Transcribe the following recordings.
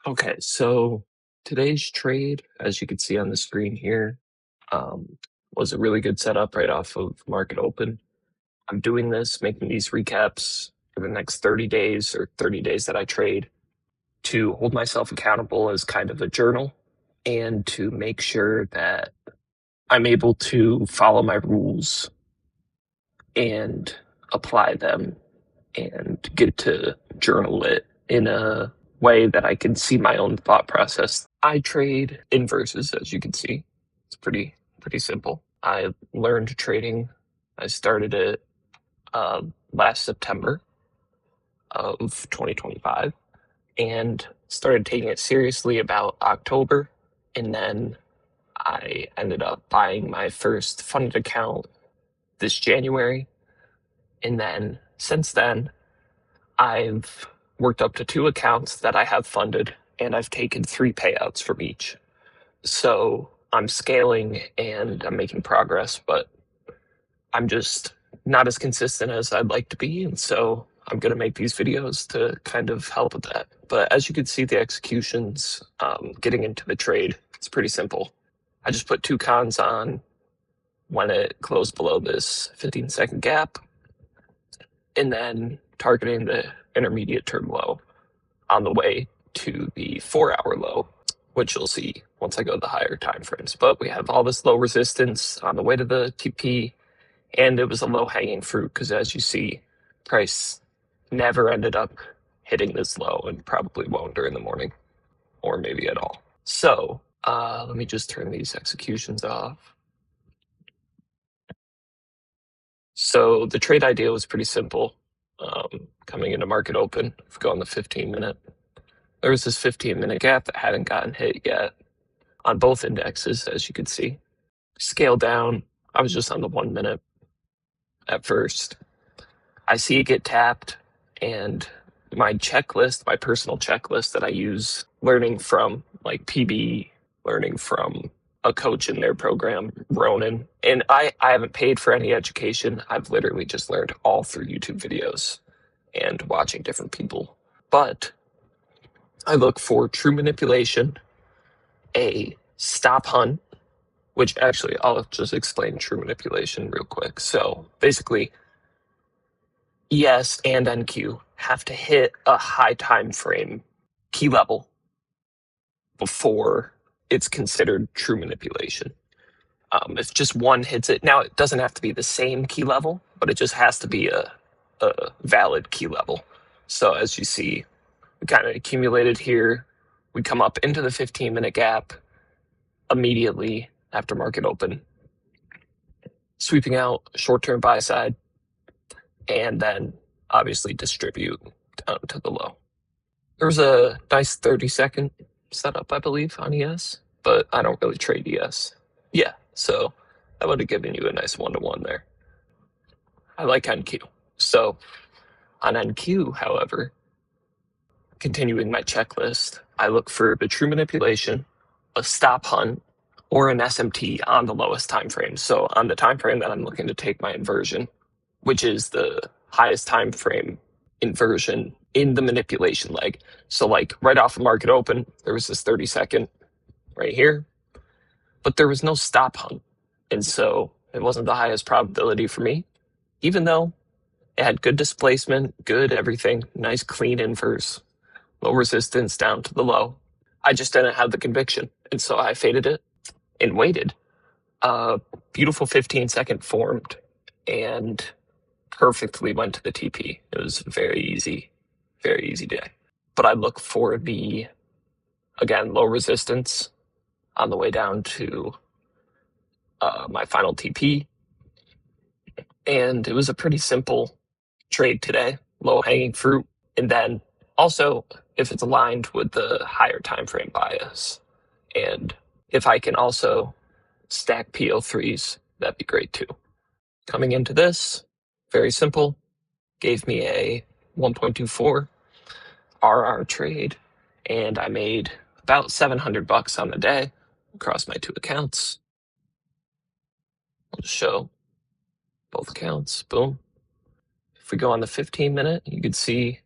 Okay, so today's trade, as you can see on the screen here, um, was a really good setup right off of market open. I'm doing this, making these recaps for the next 30 days or 30 days that I trade to hold myself accountable as kind of a journal and to make sure that I'm able to follow my rules and apply them and get to journal it in a way that I can see my own thought process. I trade inverses, as you can see. It's pretty simple. I learned trading. I started it last September of 2025 and started taking it seriously about October. And then I ended up buying my first funded account this January. And then since then, I've worked up to 2 accounts that I have funded, and I've taken 3 payouts from each. So I'm scaling and I'm making progress, but I'm just not as consistent as I'd like to be. And so I'm going to make these videos to kind of help with that. But as you can see, the executions, getting into the trade, it's pretty simple. I just put 2 cons on when it closed below this 15-second gap, and then targeting the intermediate term low on the way to the 4-hour low, which you'll see once I go to the higher time frames. But we have all this low resistance on the way to the TP, and it was a low hanging fruit because, as you see, price never ended up hitting this low and probably won't during the morning or maybe at all. So let me just turn these executions off. So the trade idea was pretty simple. Coming into market open, if we go on the 15-minute, there was this 15-minute gap that hadn't gotten hit yet on both indexes, as you can see. Scale down, I was just on the 1 minute at first. I see it get tapped, and my checklist, my personal checklist that I use, learning from like PB, learning from a coach in their program, Ronan. And I haven't paid for any education. I've literally just learned all through YouTube videos and watching different people. But I look for true manipulation, a stop hunt, which actually I'll just explain true manipulation real quick. So basically, ES and NQ have to hit a high time frame key level before it's considered true manipulation. If just one hits it, now it doesn't have to be the same key level, but it just has to be a valid key level. So as you see, we kind of accumulated here. We come up into the 15-minute gap immediately after market open, sweeping out short-term buy side, and then obviously distribute down to the low. There was a nice 30-second setup, I believe, on ES, but I don't really trade ES. Yeah, so that would have given you a nice 1-to-1 there. I like NQ. So on NQ, however, continuing my checklist, I look for the true manipulation, a stop hunt, or an SMT on the lowest time frame. So on the time frame that I'm looking to take my inversion, which is the highest time frame inversion in the manipulation leg. So like right off of market open, there was this 30-second right here, but there was no stop hunt. And so it wasn't the highest probability for me, even though it had good displacement, good everything, nice clean inverse, low resistance down to the low. I just didn't have the conviction. And so I faded it and waited. Beautiful 15-second formed and perfectly went to the TP. It was very easy day. But I look for the, again, low resistance on the way down to my final TP. And it was a pretty simple trade today, low hanging fruit. And then also, if it's aligned with the higher time frame bias, and if I can also stack PO3s, that'd be great too. Coming into this, very simple, gave me a 1.24 RR trade, and I made about $700 on the day across my 2 accounts. I'll just show both accounts. Boom. If we go on the 15-minute, you can see,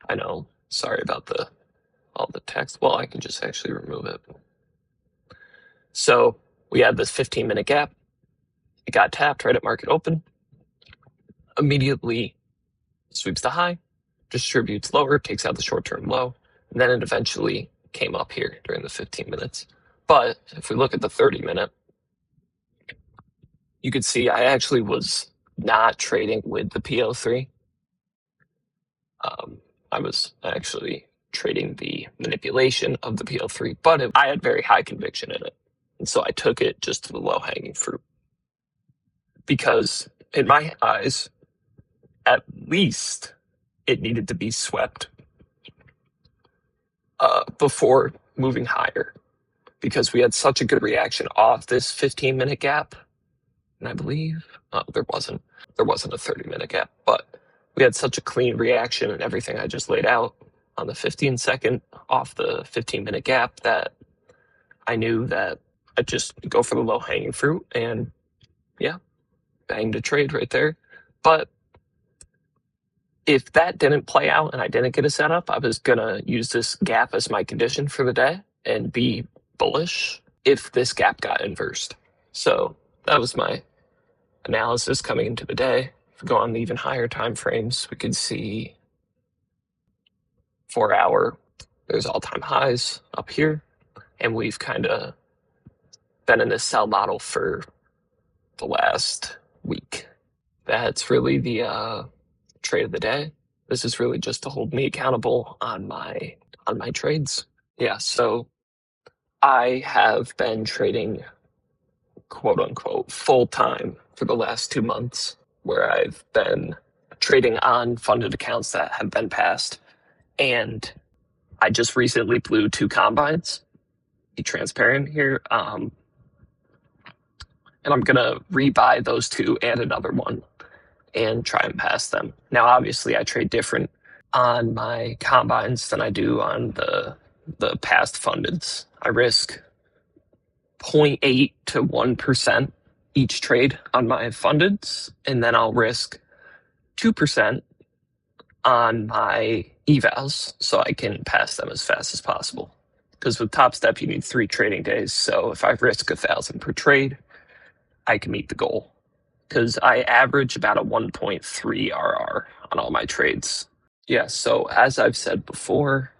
I know, sorry about the all the text. Well, I can just actually remove it. So we had this 15-minute gap. It got tapped right at market open. Immediately sweeps the high, distributes lower, takes out the short-term low, and then it eventually came up here during the 15 minutes. But if we look at the 30-minute, you could see I actually was not trading with the PO3. I was actually trading the manipulation of the PO3, but I had very high conviction in it. And so I took it just to the low-hanging fruit. Because in my eyes, at least it needed to be swept before moving higher, because we had such a good reaction off this 15-minute gap. And I believe there wasn't a 30-minute gap, but we had such a clean reaction and everything I just laid out on the 15-second off the 15-minute gap that I knew that I'd just go for the low-hanging fruit and, yeah, banged a trade right there. But if that didn't play out and I didn't get a setup, I was going to use this gap as my condition for the day and be bullish if this gap got inversed. So that was my analysis coming into the day. If we go on the even higher time frames, we could see 4 hour, there's all-time highs up here, and we've kind of been in this sell model for the last week. That's really the trade of the day. This is really just to hold me accountable on my trades. Yeah, so I have been trading quote unquote full time for the last 2 months, where I've been trading on funded accounts that have been passed. And I just recently blew 2 combines. Be transparent here. And I'm gonna rebuy those 2 and another one and try and pass them. Now, obviously, I trade different on my combines than I do on the past fundeds. I risk 0.8 to 1% each trade on my fundeds, and then I'll risk 2% on my evals so I can pass them as fast as possible. Because with Top Step, you need 3 trading days. So if I risk 1,000 per trade, I can meet the goal. Because I average about a 1.3 RR on all my trades. Yeah, so as I've said before,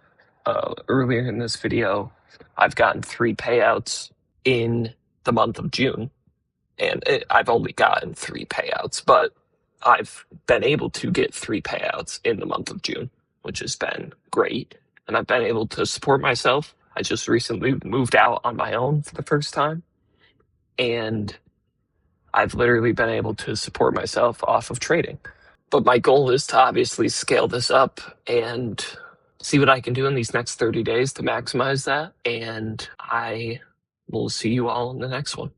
earlier in this video, I've gotten 3 payouts in the month of June. And I've only gotten 3 payouts, but I've been able to get 3 payouts in the month of June, which has been great. And I've been able to support myself. I just recently moved out on my own for the first time. And I've literally been able to support myself off of trading. But my goal is to obviously scale this up and see what I can do in these next 30 days to maximize that. And I will see you all in the next one.